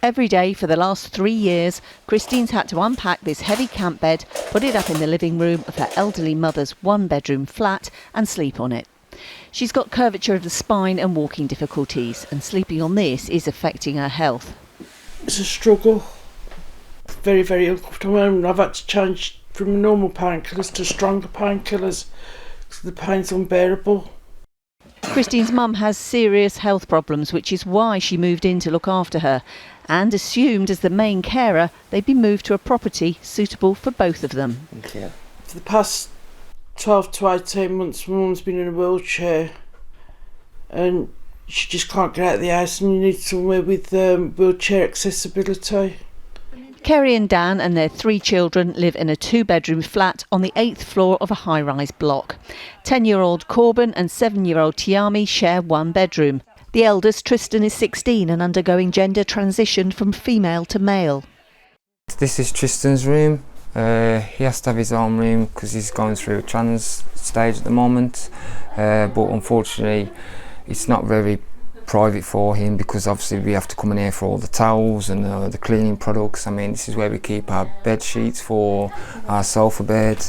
Every day for the last 3 years, Christine's had to unpack this heavy camp bed, put it up in the living room of her elderly mother's one-bedroom flat and sleep on it. She's got curvature of the spine and walking difficulties, and sleeping on this is affecting her health. It's a struggle. It's very, very uncomfortable. I've had to change from normal painkillers to stronger painkillers because the pain's unbearable. Christine's mum has serious health problems, which is why she moved in to look after her, and assumed as the main carer they'd be moved to a property suitable for both of them. Okay. For the past 12 to 18 months, my mum's been in a wheelchair and she just can't get out of the house, and you need somewhere with wheelchair accessibility. Kerry and Dan and their 3 children live in a 2-bedroom flat on the 8th floor of a high-rise block. 10-year-old Corbin and 7-year-old Tiami share one bedroom. The eldest, Tristan, is 16 and undergoing gender transition from female to male. This is Tristan's room. He has to have his own room because he's going through a trans stage at the moment. But unfortunately, it's not very private for him because obviously we have to come in here for all the towels and the cleaning products. I mean, this is where we keep our bed sheets for our sofa bed.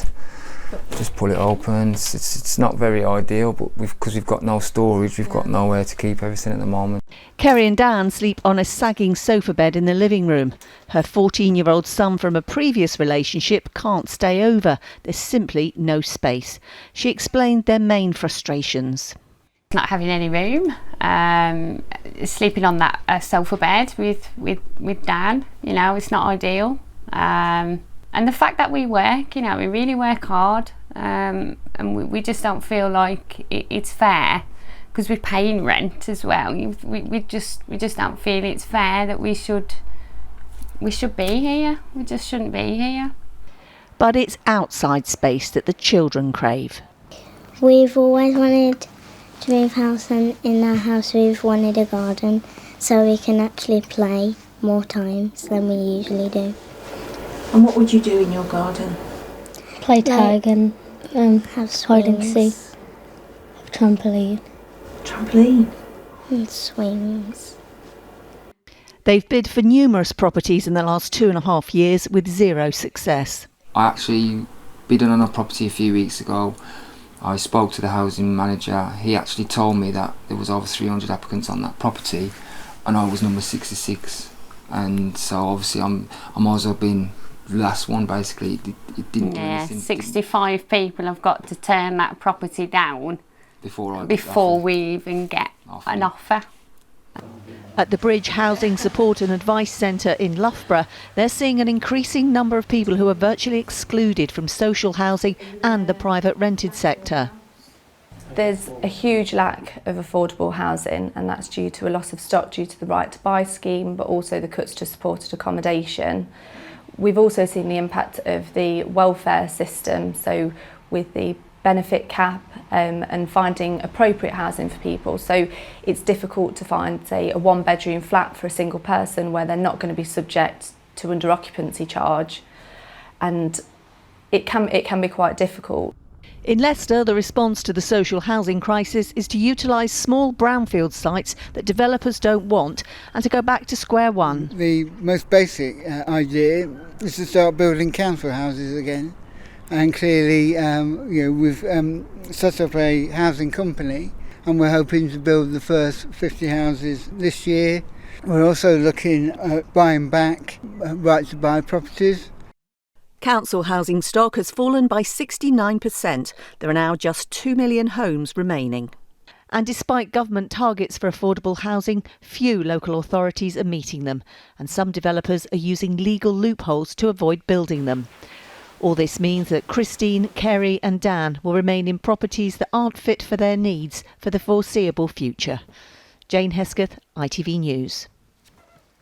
Just pull it open. It's not very ideal, but because we've got no storage, we've got nowhere to keep everything at the moment. Kerry and Dan sleep on a sagging sofa bed in the living room. Her 14-year-old son from a previous relationship can't stay over. There's simply no space. She explained their main frustrations. Not having any room, sleeping on that sofa bed with Dan, it's not ideal. And the fact that we work, we really work hard, and we just don't feel like it's fair because we're paying rent as well. We just don't feel it's fair that we should be here. We just shouldn't be here. But it's outside space that the children crave. We've always wanted to move house, and in our house we've wanted a garden so we can actually play more times than we usually do. And what would you do in your garden? Play tag and have hide and seek, have trampoline. Trampoline? And swings. They've bid for numerous properties in the last 2.5 years with zero success. I actually bid on a property a few weeks ago. I spoke to the housing manager. He actually told me that there was over 300 applicants on that property and I was number 66. And so obviously I'm also been the last one basically. It didn't do anything. 65 people have got to turn that property down before we even get an offer. At the Bridge Housing Support and Advice Centre in Loughborough, they're seeing an increasing number of people who are virtually excluded from social housing and the private rented sector. There's a huge lack of affordable housing, and that's due to a loss of stock due to the Right to Buy scheme, but also the cuts to supported accommodation. We've also seen the impact of the welfare system, so with the benefit cap and finding appropriate housing for people. So it's difficult to find, say, a 1-bedroom flat for a single person where they're not going to be subject to under occupancy charge, and it can be quite difficult. In Leicester, the response to the social housing crisis is to utilise small brownfield sites that developers don't want and to go back to square one. The most basic idea is to start building council houses again. And clearly, we've set up a housing company and we're hoping to build the first 50 houses this year. We're also looking at buying back right to buy properties. Council housing stock has fallen by 69%. There are now just 2 million homes remaining. And despite government targets for affordable housing, few local authorities are meeting them, and some developers are using legal loopholes to avoid building them. All this means that Christine, Kerry and Dan will remain in properties that aren't fit for their needs for the foreseeable future. Jane Hesketh, ITV News.